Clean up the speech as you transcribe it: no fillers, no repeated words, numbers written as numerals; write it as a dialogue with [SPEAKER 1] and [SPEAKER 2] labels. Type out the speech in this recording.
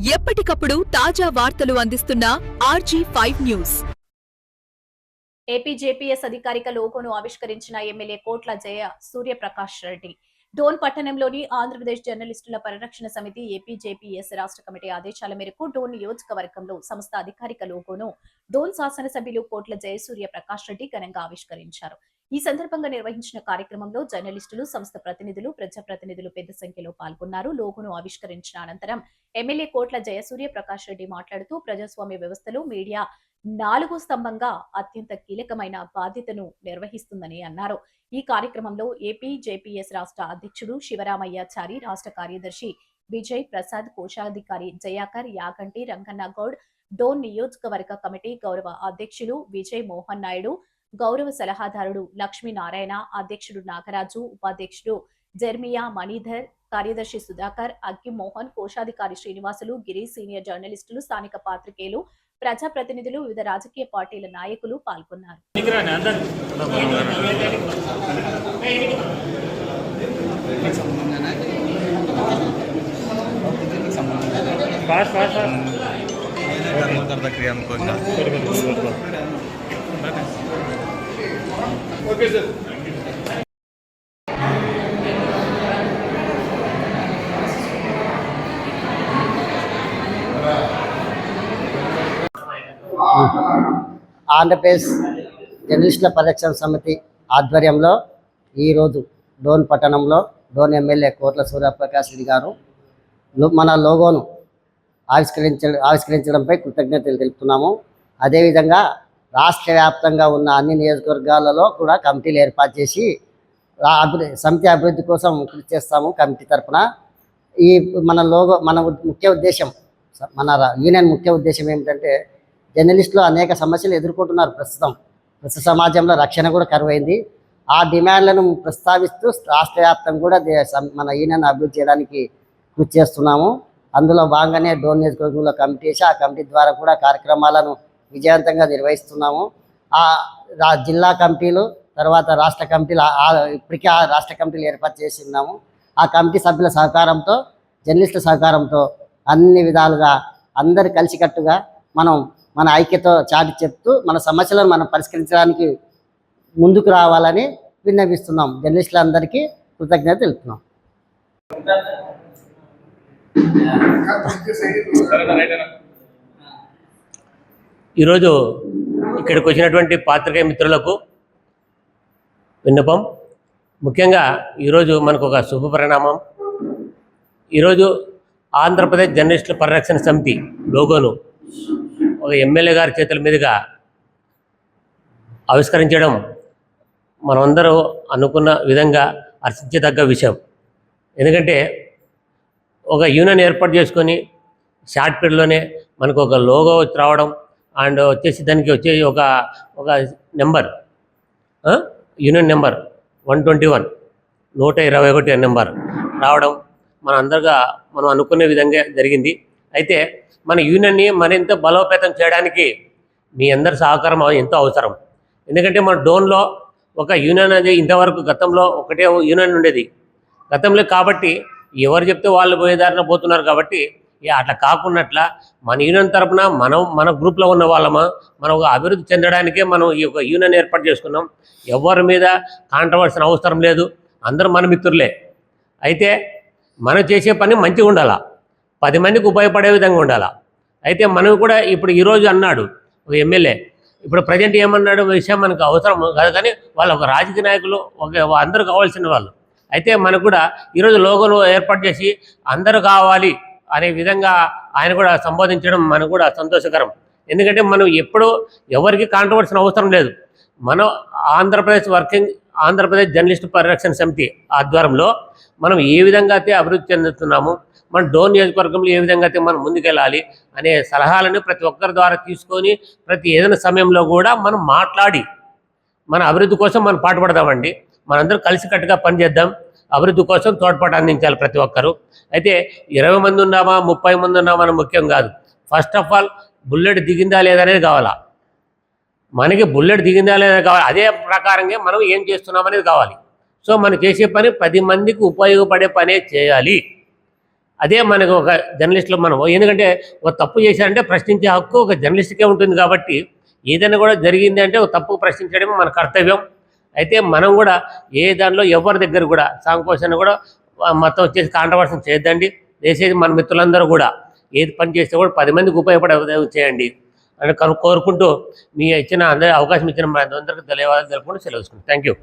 [SPEAKER 1] ఎప్పటికప్పుడు తాజా వార్తలు అందిస్తున్న RG5 న్యూస్.
[SPEAKER 2] ఏపీ జేపీఎస్ అధికారిక లోగోను ఆవిష్కరించిన ఎమ్మెల్యే కోట్ల జయ సూర్యప్రకాష్ రెడ్డి. డోన్ పట్టణంలోని ఆంధ్రప్రదేశ్ జర్నలిస్టుల పరిరక్షణ సమితి ఏపీ జేపీఎస్ రాష్ట్ర కమిటీ ఆదేశాల మేరకు డోన్ నియోజకవర్గంలో సంస్థ అధికారిక లోగోను డోన్ శాసనసభ్యులు కోట్ల జయసూర్య ప్రకాష్ రెడ్డి ఘనంగా ఆవిష్కరించారు. ఈ సందర్భంగా నిర్వహించిన కార్యక్రమంలో జర్నలిస్టులు, సంస్థ ప్రతినిధులు, ప్రజాప్రతినిధులు పెద్ద సంఖ్యలో పాల్గొన్నారు. లోగోను ఆవిష్కరించిన అనంతరం ఎమ్మెల్యే కోట్ల జయసూర్య ప్రకాష్ రెడ్డి మాట్లాడుతూ ప్రజాస్వామ్య వ్యవస్థలో మీడియా 4 స్తంభంగా అత్యంత కీలకమైన బాధ్యతను నిర్వహిస్తుందని అన్నారు. ఈ కార్యక్రమంలో ఏపీ జేపీఎస్ రాష్ట్ర అధ్యక్షుడు శివరామయ్యాచారి, రాష్ట్ర కార్యదర్శి విజయ్ ప్రసాద్, కోశాధికారి జయాకర్, యాగంటి రంగన్న గౌడ్, డోన్ నియోజకవర్గ కమిటీ గౌరవ అధ్యక్షులు విజయ్ మోహన్ నాయుడు, గౌరవ సలహాదారుడు లక్ష్మీనారాయణ, అధ్యక్షుడు నాగరాజు, ఉపాధ్యక్షుడు జెర్మియా మణిధర్, కార్యదర్శి సుధాకర్, అగ్గి మోహన్, కోశాధికారి శ్రీనివాసులు, గిరి, సీనియర్ జర్నలిస్టులు, స్థానిక పాత్రికేయులు, ప్రజాప్రతినిధులు, వివిధ రాజకీయ పార్టీల నాయకులు పాల్గొన్నారు.
[SPEAKER 3] ఆంధ్రప్రదేశ్ జర్నలిస్టుల పరిరక్షణ సమితి ఆధ్వర్యంలో ఈరోజు డోన్ పట్టణంలో డోన్ ఎమ్మెల్యే కోట్ల సూర్యప్రకాష్ రెడ్డి గారు మన లోగోను ఆవిష్కరించడంపై కృతజ్ఞతలు తెలుపుతున్నాము. అదేవిధంగా రాష్ట్ర వ్యాప్తంగా ఉన్న అన్ని నియోజకవర్గాలలో కూడా కమిటీలు ఏర్పాటు చేసి సమితి అభివృద్ధి కోసం కృషి చేస్తాము. కమిటీ తరఫున ఈ మన ముఖ్య ఉద్దేశం, మన యూనియన్ ముఖ్య ఉద్దేశం ఏమిటంటే, జర్నలిస్టులు అనేక సమస్యలు ఎదుర్కొంటున్నారు. ప్రస్తుత సమాజంలో రక్షణ కూడా కరువైంది. ఆ డిమాండ్లను ప్రస్తావిస్తూ రాష్ట్ర వ్యాప్తంగా కూడా మన యూనియన్ అభివృద్ధి చేయడానికి కృషి చేస్తున్నాము. అందులో భాగంగానే డోన్ నియోజకవర్గంలో కమిటీ వేసి ఆ కమిటీ ద్వారా కూడా కార్యక్రమాలను విజయవంతంగా నిర్వహిస్తున్నాము. ఆ జిల్లా కమిటీలు, తర్వాత రాష్ట్ర కమిటీలు, ఇప్పటికే ఆ రాష్ట్ర కమిటీలు ఏర్పాటు చేసి ఉన్నాము. ఆ కమిటీ సభ్యుల సహకారంతో, జర్నలిస్టుల సహకారంతో అన్ని విధాలుగా అందరు కలిసికట్టుగా మన ఐక్యతో చాటి చెప్తూ మన సమస్యలను మనం పరిష్కరించడానికి ముందుకు రావాలని విన్నవిస్తున్నాం. జర్నలిస్టులందరికీ కృతజ్ఞత తెలుపుతున్నాం.
[SPEAKER 4] ఈరోజు ఇక్కడికి వచ్చినటువంటి పాత్రికేయ మిత్రులకు విన్నపం. ముఖ్యంగా ఈరోజు మనకు ఒక శుభ పరిణామం. ఈరోజు ఆంధ్రప్రదేశ్ జర్నలిస్టుల పరిరక్షణ సమితి లోగోను ఒక ఎమ్మెల్యే గారి చేతుల మీదుగా ఆవిష్కరించడం మనమందరూ అనుకున్న విధంగా హర్షించదగ్గ విషయం. ఎందుకంటే ఒక యూనియన్ ఏర్పాటు చేసుకొని షార్ట్ పీరియడ్లోనే మనకు ఒక లోగో రావడం, అండ్ వచ్చేసి దానికి వచ్చేసి ఒక నెంబర్, యూనియన్ నెంబర్ 121, 121 నెంబర్ రావడం మనం అనుకునే విధంగా జరిగింది. అయితే మన యూనియన్ని మరింత బలోపేతం చేయడానికి మీ అందరి సహకారం ఎంతో అవసరం. ఎందుకంటే మన డోన్లో ఒక యూనియన్ అనేది ఇంతవరకు గతంలో ఒకటే యూనియన్ ఉండేది గతంలో. కాబట్టి ఎవరు చెప్తే వాళ్ళు పోయేదారిన పోతున్నారు. కాబట్టి అట్లా కాకున్నట్ల మన యూనియన్ తరపున మన గ్రూప్లో ఉన్న వాళ్ళమా మనం ఒక అభివృద్ధి చెందడానికే మనం ఈ యొక్క యూనియన్ ఏర్పాటు చేసుకున్నాం. ఎవరి మీద కాంట్రవర్సీ అవసరం లేదు, అందరూ మన మిత్రులే. అయితే మనం చేసే పని మంచిగా ఉండాలా, 10 మందికి ఉపయోగపడే విధంగా ఉండాలా. అయితే మనం కూడా ఇప్పుడు ఈరోజు అన్నాడు ఒక ఎమ్మెల్యే, ఇప్పుడు ప్రజెంట్ ఏమన్నాడు విషయం మనకు అవసరం కాదు, కానీ వాళ్ళు ఒక రాజకీయ నాయకులు, అందరూ కావాల్సిన వాళ్ళు. అయితే మనకు కూడా ఈరోజు లోగోను ఏర్పాటు చేసి అందరూ కావాలి అనే విధంగా ఆయన కూడా సంబోధించడం మనకు కూడా సంతోషకరం. ఎందుకంటే మనం ఎప్పుడూ ఎవరికి కాంట్రవర్సీ అవసరం లేదు. మనం ఆంధ్రప్రదేశ్ జర్నలిస్టు పరిరక్షణ సమితి ఆధ్వర్యంలో మనం ఏ విధంగా అయితే అభివృద్ధి చెందుతున్నాము, మన డోన్ నియోజకవర్గంలో ఏ విధంగా అయితే మనం ముందుకెళ్ళాలి అనే సలహాలను ప్రతి ఒక్కరి ద్వారా తీసుకొని ప్రతి ఏదైనా సమయంలో కూడా మనం మాట్లాడి మన అభివృద్ధి కోసం మనం పాటుపడదామండి. మనందరం కలిసికట్టుగా పనిచేద్దాం, అభివృద్ధి కోసం తోడ్పాటు అందించాలి ప్రతి ఒక్కరు. అయితే 20 మంది ఉన్నామా 30 మంది ఉన్నామా అని ముఖ్యం కాదు. ఫస్ట్ ఆఫ్ ఆల్ బుల్లెట్ దిగిందా లేదనేది కావాలా, మనకి బుల్లెట్ దిగిందా లేదా కావాలి. అదే ప్రకారంగా మనం ఏం చేస్తున్నాం అనేది కావాలి. సో మనం చేసే పని 10 మందికి ఉపయోగపడే పనే చేయాలి. అదే మనకు ఒక జర్నలిస్ట్లో మనం ఎందుకంటే ఒక తప్పు చేశారంటే ప్రశ్నించే హక్కు ఒక జర్నలిస్ట్కే ఉంటుంది కాబట్టి ఏదైనా కూడా జరిగింది అంటే ఒక తప్పు ప్రశ్నించడమే మన కర్తవ్యం. అయితే మనం కూడా ఏ దానిలో ఎవరి దగ్గర కూడా సాంకోశాన్ని కూడా మొత్తం వచ్చేసి కాంట్రవర్సీ చేయొద్దండి. చేసేది మన మిత్రులందరూ కూడా ఏది పని చేస్తే కూడా 10 మందికి ఉపయోగపడే ఉదయం చేయండి అని కోరుకుంటూ మీ ఇచ్చిన అందరి అవకాశం ఇచ్చిన మన అందరికీ ధన్యవాదాలు తెలుపుకుంటూ సెలవుకుంటాం. Thank you.